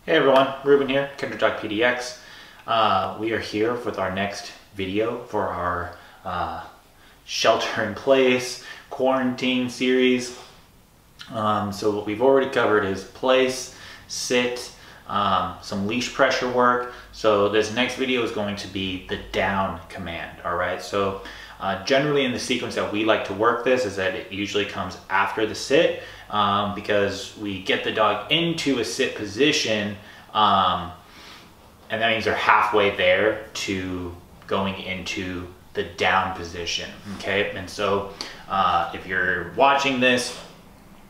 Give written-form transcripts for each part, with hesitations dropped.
Hey everyone, Ruben here, Kinder Dog PDX. We are here with our next video for our shelter in place quarantine series. So what we've already covered is place, sit, some leash pressure work. So this next video is going to be the down command, all right? So generally in the sequence that we like to work this is that it usually comes after the sit because we get the dog into a sit position and that means they're halfway there to going into the down position, okay? And so if you're watching this,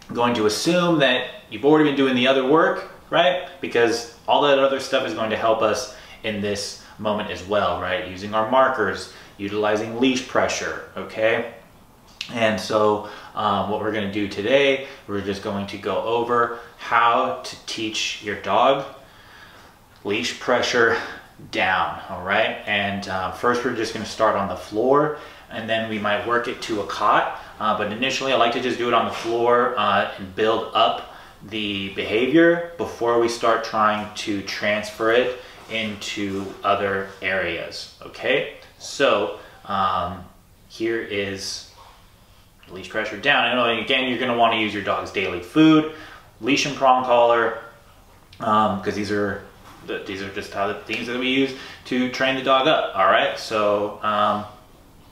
I'm going to assume that you've already been doing the other work, right? Because all that other stuff is going to help us in this moment as well, right? Using our markers, utilizing leash pressure, okay? And so what we're going to do today, we're just going to go over how to teach your dog leash pressure down, all right? And first we're just going to start on the floor, and then we might work it to a cot. But initially I like to just do it on the floor and build up the behavior before we start trying to transfer it into other areas, okay? So here is leash pressure down. I know, again, you're going to want to use your dog's daily food, leash and prong collar, because these are just how the things that we use to train the dog up, all right? So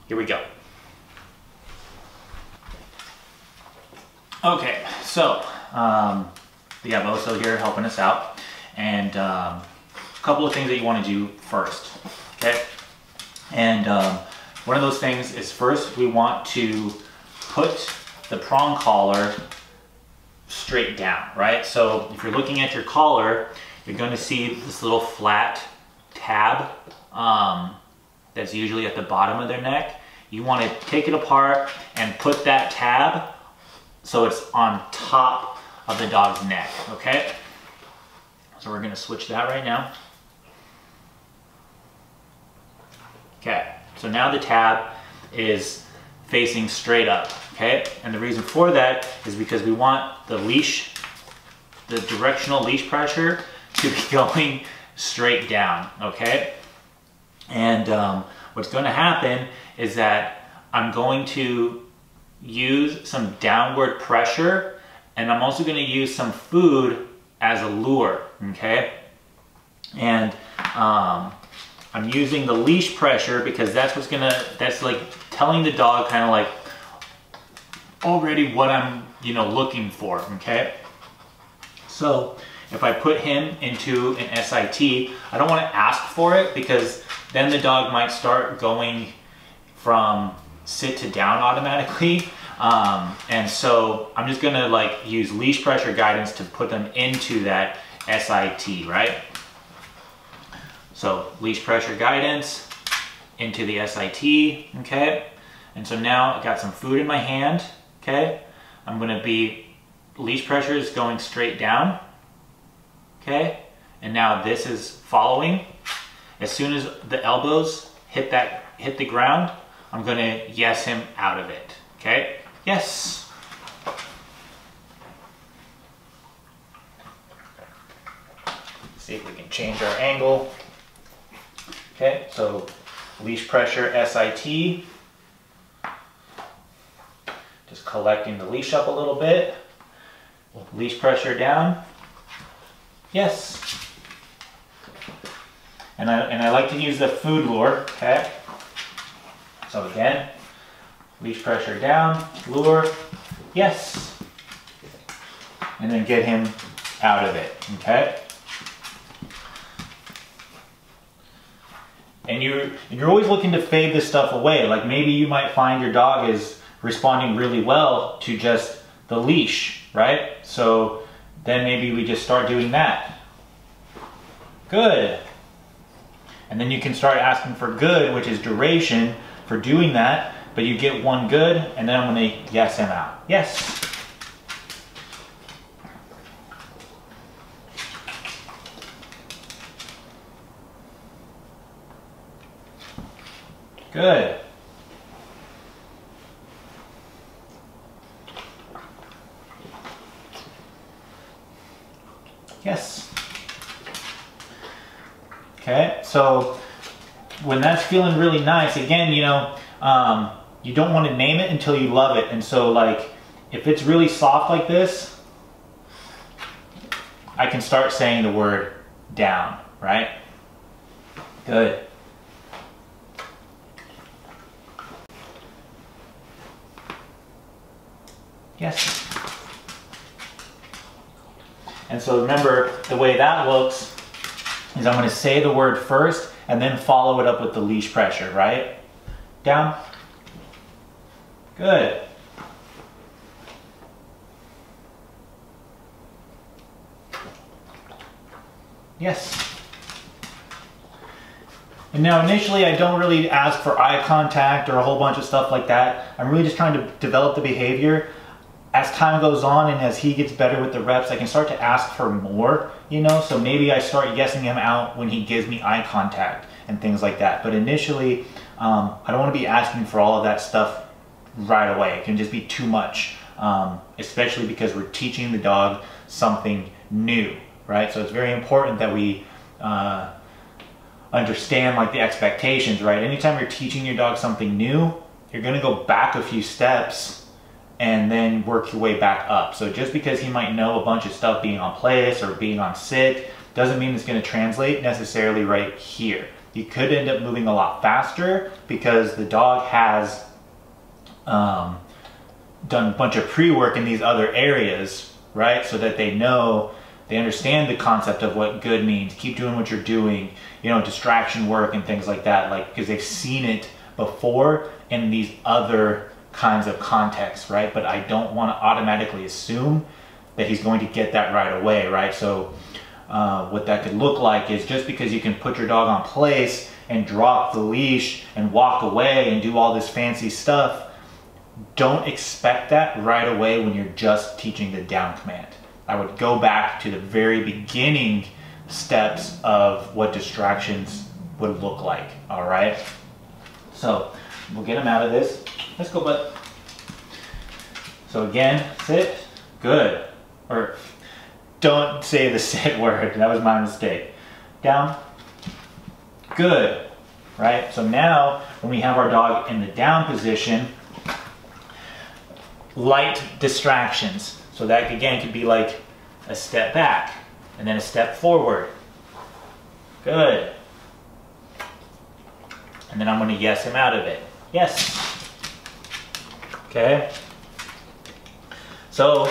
here we go. Okay, so we have Oso here helping us out, and a couple of things that you want to do first, okay? And one of those things is, first we want to put the prong collar straight down, right? So if you're looking at your collar, you're going to see this little flat tab that's usually at the bottom of their neck. You want to take it apart and put that tab so it's on top of the dog's neck, okay? So we're going to switch that right now. Okay, so now the tab is facing straight up, okay? And the reason for that is because we want the leash, the directional leash pressure to be going straight down, okay? And what's going to happen is that I'm going to use some downward pressure, and I'm also going to use some food as a lure, okay? And I'm using the leash pressure because that's what's that's like telling the dog kind of like already what I'm, looking for, okay? So if I put him into an SIT, I don't want to ask for it because then the dog might start going from sit to down automatically. And so I'm just going to use leash pressure guidance to put them into that SIT, right? So leash pressure guidance into the SIT, okay? And so now I got some food in my hand, okay? I'm going to be, leash pressure is going straight down, okay? And now this is following. As soon as the elbows hit the ground, I'm going to yes him out of it, okay? Yes. See if we can change our angle. Okay, so leash pressure SIT. Just collecting the leash up a little bit. Leash pressure down. Yes. And I like to use the food lure, okay? So again, leash pressure down, lure, yes. And then get him out of it, okay? And you're always looking to fade this stuff away. Like maybe you might find your dog is responding really well to just the leash, right? So then maybe we just start doing that. Good. And then you can start asking for good, which is duration for doing that, but you get one good, and then I'm going to yes him out. Yes. Good. Yes. Okay, so when that's feeling really nice, again, you know, you don't want to name it until you love it. And so like, if it's really soft like this, I can start saying the word down, right? Good. Yes. And so remember, the way that looks is I'm going to say the word first and then follow it up with the leash pressure, right? Down. Good. Yes. And now initially I don't really ask for eye contact or a whole bunch of stuff like that. I'm really just trying to develop the behavior. As time goes on and as he gets better with the reps, I can start to ask for more, you know? So maybe I start yesing him out when he gives me eye contact and things like that. But initially, I don't want to be asking for all of that stuff right away. It can just be too much, especially because we're teaching the dog something new, right? So it's very important that we understand like the expectations, right? Anytime you're teaching your dog something new, you're going to go back a few steps and then work your way back up. So just because he might know a bunch of stuff being on place or being on sit, doesn't mean it's going to translate necessarily right here. You could end up moving a lot faster because the dog has done a bunch of pre-work in these other areas, right? So that they know, they understand the concept of what good means. Keep doing what you're doing, you know, distraction work and things like that, like, because they've seen it before in these other kinds of contexts, right? But I don't want to automatically assume that he's going to get that right away, right? So what that could look like is just because you can put your dog on place and drop the leash and walk away and do all this fancy stuff, don't expect that right away when you're just teaching the down command. I would go back to the very beginning steps of what distractions would look like, all right? So we'll get him out of this. Let's go, bud. So again, sit, good. Or don't say the sit word, that was my mistake. Down, good, right? So now when we have our dog in the down position, light distractions. So that again could be like a step back and then a step forward. Good. And then I'm going to yes him out of it. Yes. Okay. So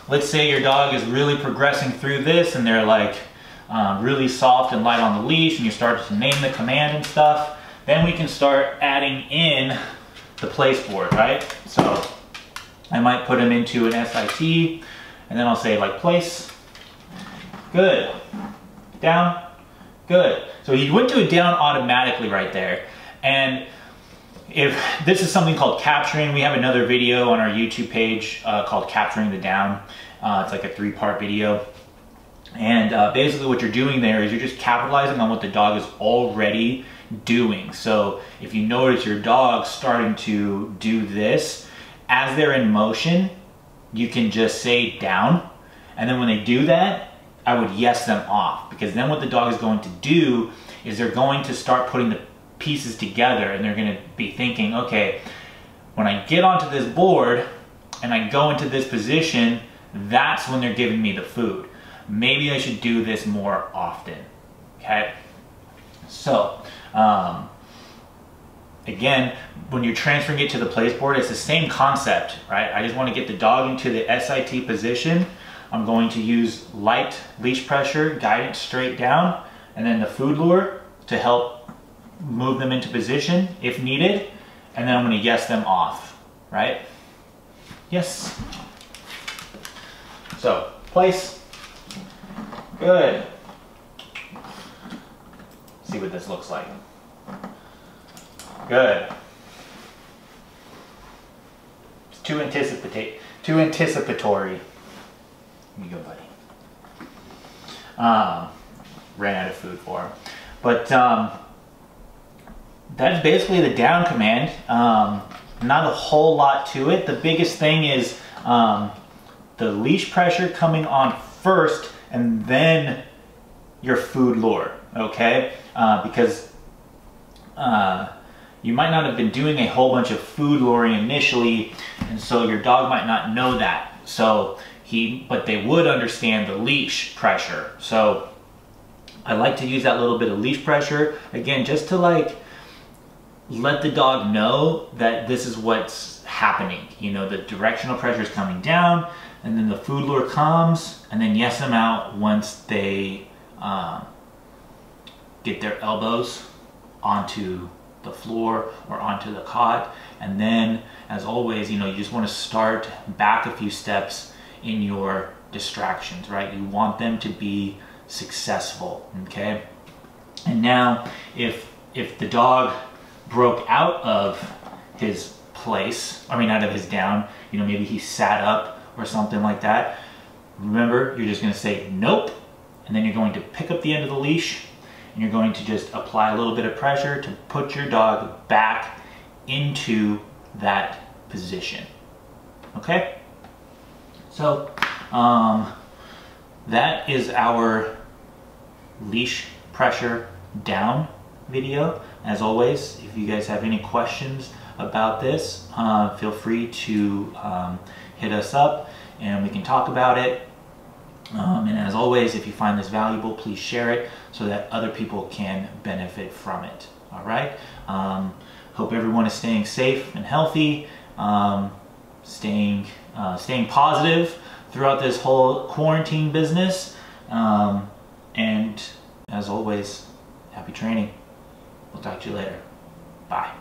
let's say your dog is really progressing through this and they're like really soft and light on the leash and you start to name the command and stuff. Then we can start adding in the place board, right? So I might put him into an SIT and then I'll say like place, good, down, good. So he went to a down automatically right there. And if this is something called capturing, we have another video on our YouTube page called Capturing the Down. It's like a 3-part video. And basically what you're doing there is you're just capitalizing on what the dog is already doing. So if you notice your dog starting to do this, as they're in motion, you can just say down. And then when they do that, I would yes them off. Because then what the dog is going to do is they're going to start putting the pieces together and they're going to be thinking, okay, when I get onto this board and I go into this position, that's when they're giving me the food. Maybe I should do this more often. Okay, so again, when you're transferring it to the place board, it's the same concept, right? I just want to get the dog into the SIT position. I'm going to use light leash pressure, guidance straight down, and then the food lure to help move them into position if needed, and then I'm going to yes them off, right? Yes. So, place. Good. See what this looks like. Good. It's too anticipatory. Here you go, buddy. Ran out of food for him. But that's basically the down command. Not a whole lot to it. The biggest thing is the leash pressure coming on first and then your food lure, okay? Because you might not have been doing a whole bunch of food luring initially, and so your dog might not know that. So but they would understand the leash pressure. So I like to use that little bit of leash pressure, again, just to like let the dog know that this is what's happening. You know, the directional pressure is coming down, and then the food lure comes, and then yes them out once they get their elbows onto the floor or onto the cot. And then, as always, you know, you just want to start back a few steps in your distractions, right? You want them to be successful, okay? And now, if the dog broke out of his place, out of his down, you know, maybe he sat up or something like that, remember, you're just going to say nope, and then you're going to pick up the end of the leash, and you're going to just apply a little bit of pressure to put your dog back into that position, okay? So that is our leash pressure down video. As always, if you guys have any questions about this, feel free to hit us up and we can talk about it. And as always, if you find this valuable, please share it so that other people can benefit from it. All right. Hope everyone is staying safe and healthy, staying positive throughout this whole quarantine business. And as always, happy training. We'll talk to you later. Bye.